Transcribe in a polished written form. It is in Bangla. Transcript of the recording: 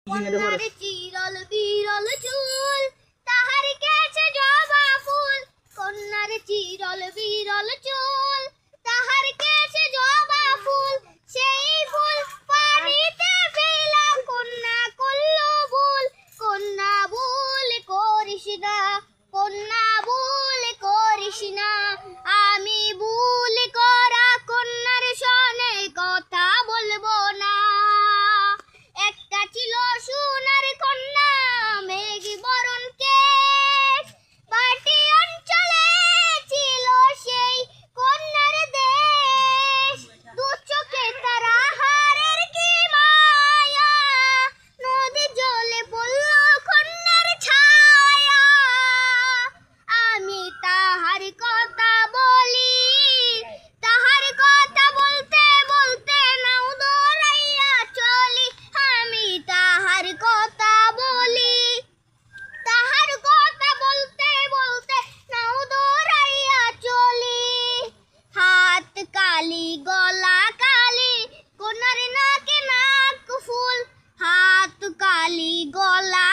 কন্যার চিরল বিরল চুল, তাহার কেছে জবা ফুল। কন্যার চিরল বিরল চুল, তাহার কেছে জবা ফুল। সেই ফুল পানিতে ফেলা, কন্যা করল ভুল। কন্যা ভুল করিস না, কন্যা ভুল করিস না। আমি ভুল করা কন্যার সনে কথা বলবো না। একটা ছিল সোনার কন্যা, মেঘ বরণ কেশ। পাটি অঞ্চলে ছিল সেই কন্যার দেশ। দু চোখে তার আহারের কি মায়া, নদী জলে পড়ল কন্যার ছায়া। আমি তাহার কথা বলি, তাহার কথা বলতে বলতে নাও দৌড়াইয়া চলি। আমি তাহার কথা বলি, তাহার কথা বলতে বলতে নাও দৌড়াইয়া চলি। হাত কালি গলা কালি, কন্যার নাকে নাক ফুল। হাত কালি গলা